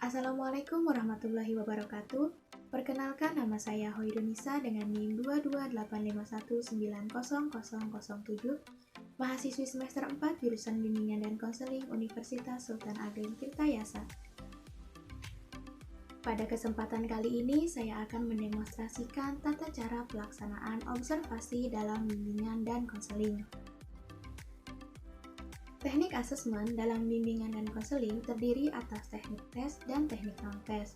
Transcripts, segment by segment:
Assalamualaikum warahmatullahi wabarakatuh. Perkenalkan, nama saya Hoirunisa dengan NIM 22851900007, mahasiswi semester 4 jurusan Bimbingan dan Konseling Universitas Sultan Ageng Tirtayasa. Pada kesempatan kali ini, saya akan mendemonstrasikan tata cara pelaksanaan observasi dalam bimbingan dan konseling. Teknik asesmen dalam bimbingan dan konseling terdiri atas teknik tes dan teknik non-tes.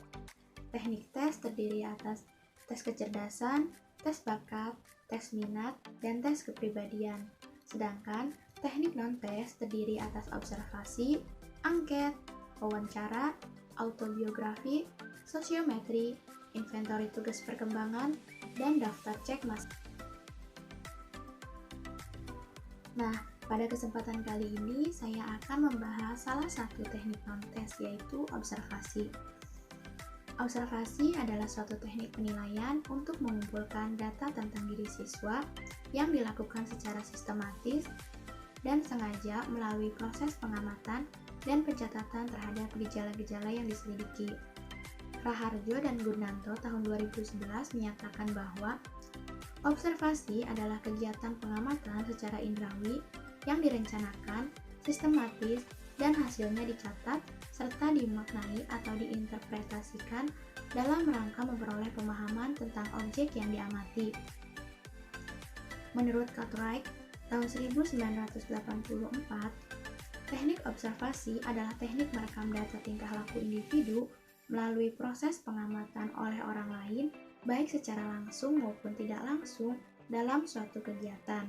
Teknik tes terdiri atas tes kecerdasan, tes bakat, tes minat, dan tes kepribadian. Sedangkan teknik non-tes terdiri atas observasi, angket, wawancara, autobiografi, sosiometri, inventory tugas perkembangan, dan daftar cek mas. Nah, pada kesempatan kali ini saya akan membahas salah satu teknik non-tes, yaitu observasi. Observasi adalah suatu teknik penilaian untuk mengumpulkan data tentang diri siswa yang dilakukan secara sistematis dan sengaja melalui proses pengamatan dan pencatatan terhadap gejala-gejala yang diselidiki. Raharjo dan Gurnanto tahun 2011 menyatakan bahwa observasi adalah kegiatan pengamatan secara indrawi yang direncanakan, sistematis, dan hasilnya dicatat serta dimaknai atau diinterpretasikan dalam rangka memperoleh pemahaman tentang objek yang diamati. Menurut Cartwright tahun 1984, teknik observasi adalah teknik merekam data tingkah laku individu melalui proses pengamatan oleh orang lain, baik secara langsung maupun tidak langsung dalam suatu kegiatan.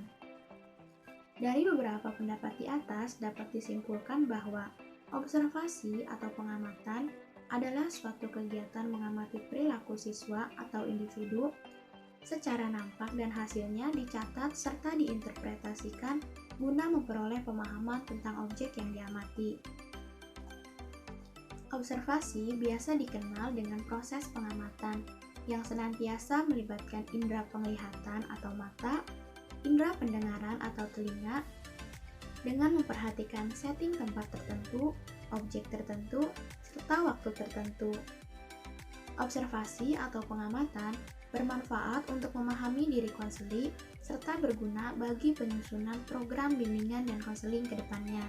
Dari beberapa pendapat di atas dapat disimpulkan bahwa observasi atau pengamatan adalah suatu kegiatan mengamati perilaku siswa atau individu secara nampak dan hasilnya dicatat serta diinterpretasikan guna memperoleh pemahaman tentang objek yang diamati. Observasi biasa dikenal dengan proses pengamatan yang senantiasa melibatkan indera penglihatan atau mata, indera pendengaran atau telinga, dengan memperhatikan setting tempat tertentu, objek tertentu, serta waktu tertentu. Observasi atau pengamatan bermanfaat untuk memahami diri konseli serta berguna bagi penyusunan program bimbingan dan konseling ke depannya.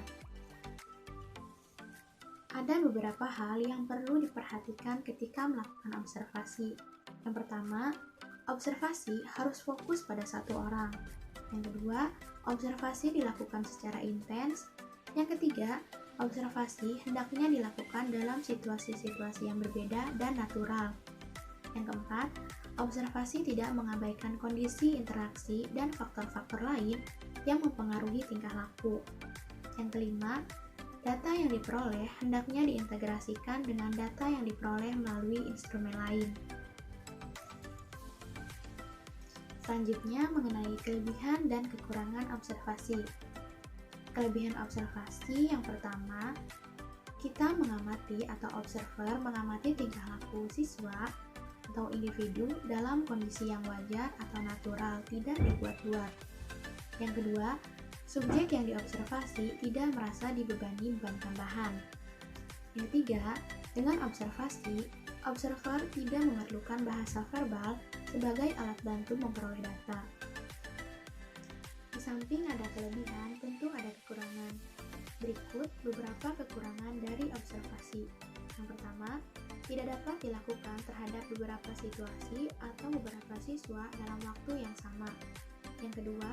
Ada beberapa hal yang perlu diperhatikan ketika melakukan observasi. Yang pertama, observasi harus fokus pada satu orang. Yang kedua, observasi dilakukan secara intens. Yang ketiga, observasi hendaknya dilakukan dalam situasi-situasi yang berbeda dan natural. Yang keempat, observasi tidak mengabaikan kondisi interaksi dan faktor-faktor lain yang mempengaruhi tingkah laku. Yang kelima, data yang diperoleh hendaknya diintegrasikan dengan data yang diperoleh melalui instrumen lain. Selanjutnya, mengenai kelebihan dan kekurangan observasi. Kelebihan observasi yang pertama, kita mengamati atau observer mengamati tingkah laku siswa atau individu dalam kondisi yang wajar atau natural, tidak dibuat-buat. Yang kedua, subjek yang diobservasi tidak merasa dibebani beban tambahan. Yang ketiga, dengan observasi, observer tidak memerlukan bahasa verbal sebagai alat bantu memperoleh data. Di samping ada kelebihan, tentu ada kekurangan. Berikut beberapa kekurangan dari observasi. Yang pertama, tidak dapat dilakukan terhadap beberapa situasi atau beberapa siswa dalam waktu yang sama. Yang kedua,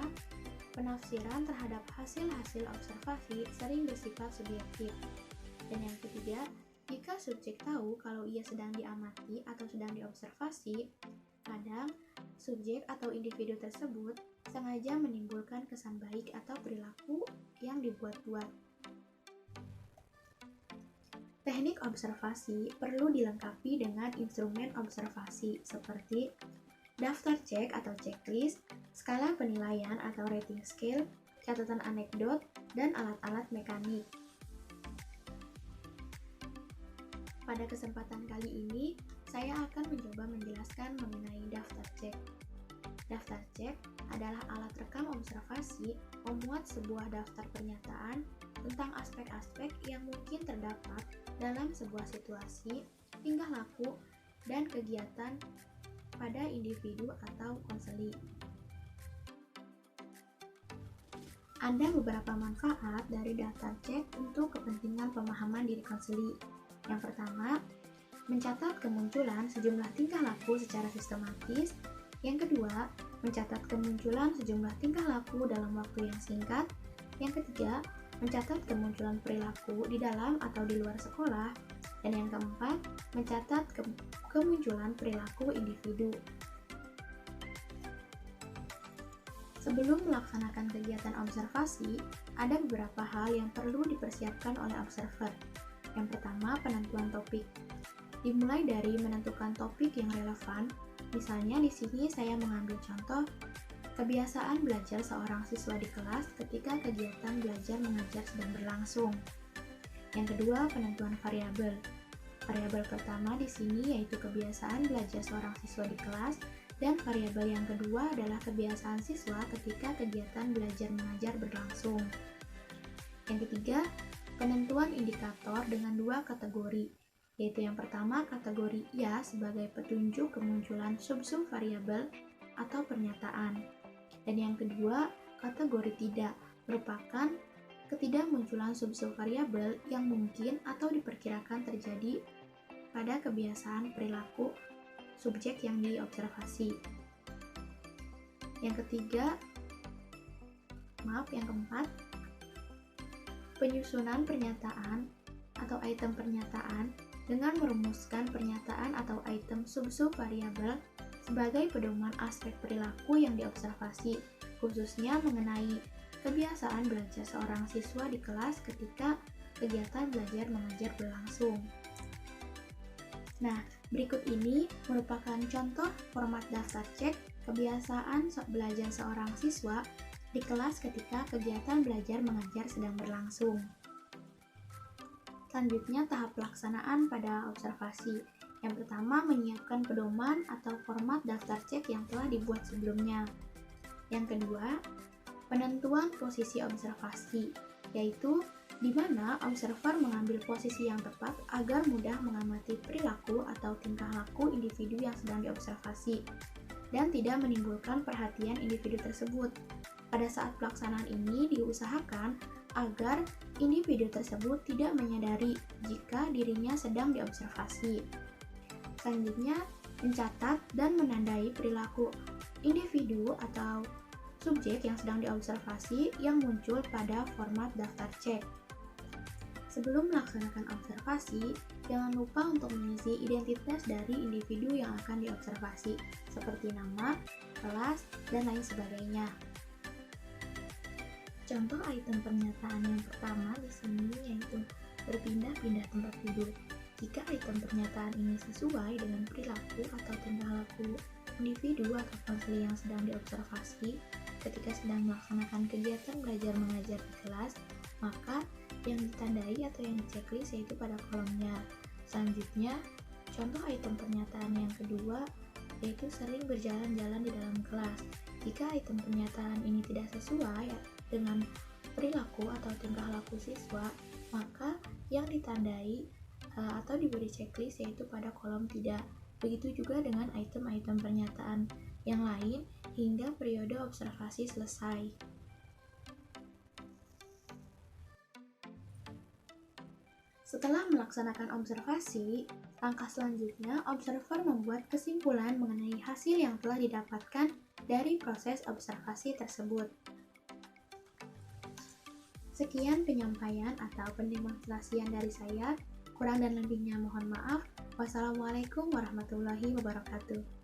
penafsiran terhadap hasil-hasil observasi sering bersifat subjektif. Dan yang ketiga, jika subjek tahu kalau ia sedang diamati atau sedang diobservasi, kadang subjek atau individu tersebut sengaja menimbulkan kesan baik atau perilaku yang dibuat-buat. Teknik observasi perlu dilengkapi dengan instrumen observasi seperti daftar cek atau checklist, skala penilaian atau rating scale, catatan anekdot, dan alat-alat mekanik. Pada kesempatan kali ini, saya akan mencoba menjelaskan mengenai daftar cek. Daftar cek adalah alat rekam observasi memuat sebuah daftar pernyataan tentang aspek-aspek yang mungkin terdapat dalam sebuah situasi, tingkah laku, dan kegiatan pada individu atau konseli. Ada beberapa manfaat dari daftar cek untuk kepentingan pemahaman diri konseli. Yang pertama, mencatat kemunculan sejumlah tingkah laku secara sistematis. Yang kedua, mencatat kemunculan sejumlah tingkah laku dalam waktu yang singkat. Yang ketiga, mencatat kemunculan perilaku di dalam atau di luar sekolah. Dan yang keempat, mencatat kemunculan perilaku individu. Sebelum melaksanakan kegiatan observasi, ada beberapa hal yang perlu dipersiapkan oleh observer. Yang pertama, penentuan topik. Dimulai dari menentukan topik yang relevan. Misalnya di sini saya mengambil contoh kebiasaan belajar seorang siswa di kelas ketika kegiatan belajar mengajar sedang berlangsung. Yang kedua, penentuan variabel. Variabel pertama di sini yaitu kebiasaan belajar seorang siswa di kelas, dan variabel yang kedua adalah kebiasaan siswa ketika kegiatan belajar mengajar berlangsung. Yang ketiga, penentuan indikator dengan dua kategori, yaitu yang pertama kategori ya sebagai petunjuk kemunculan sub-sub variabel atau pernyataan, dan yang kedua kategori tidak, merupakan ketidakmunculan sub-sub variabel yang mungkin atau diperkirakan terjadi pada kebiasaan perilaku subjek yang diobservasi. Yang keempat, penyusunan pernyataan atau item pernyataan dengan merumuskan pernyataan atau item sub-sub variabel sebagai pedoman aspek perilaku yang diobservasi, khususnya mengenai kebiasaan belajar seorang siswa di kelas ketika kegiatan belajar mengajar berlangsung. Nah, berikut ini merupakan contoh format daftar cek kebiasaan belajar seorang siswa di kelas ketika kegiatan belajar mengajar sedang berlangsung. Selanjutnya, tahap pelaksanaan pada observasi. Yang pertama, menyiapkan pedoman atau format daftar cek yang telah dibuat sebelumnya. Yang kedua, penentuan posisi observasi, yaitu di mana observer mengambil posisi yang tepat agar mudah mengamati perilaku atau tingkah laku individu yang sedang diobservasi dan tidak menimbulkan perhatian individu tersebut. Pada saat pelaksanaan ini diusahakan agar individu tersebut tidak menyadari jika dirinya sedang diobservasi. Selanjutnya, mencatat dan menandai perilaku individu atau subjek yang sedang diobservasi yang muncul pada format daftar cek. Sebelum melaksanakan observasi, jangan lupa untuk mengisi identitas dari individu yang akan diobservasi, seperti nama, kelas, dan lain sebagainya. Contoh item pernyataan yang pertama di sini yaitu berpindah-pindah tempat duduk. Jika item pernyataan ini sesuai dengan perilaku atau tingkah laku individu atau konseli yang sedang diobservasi ketika sedang melaksanakan kegiatan belajar mengajar di kelas, maka yang ditandai atau yang diceklis yaitu pada kolomnya. Selanjutnya, contoh item pernyataan yang kedua yaitu sering berjalan-jalan di dalam kelas. Jika item pernyataan ini tidak sesuai dengan perilaku atau tingkah laku siswa, maka yang ditandai atau diberi checklist yaitu pada kolom tidak. Begitu juga dengan item-item pernyataan yang lain hingga periode observasi selesai. Setelah melaksanakan observasi, langkah selanjutnya observer membuat kesimpulan mengenai hasil yang telah didapatkan dari proses observasi tersebut. Sekian penyampaian atau pendemonstrasian dari saya. Kurang dan lebihnya mohon maaf. Wassalamualaikum warahmatullahi wabarakatuh.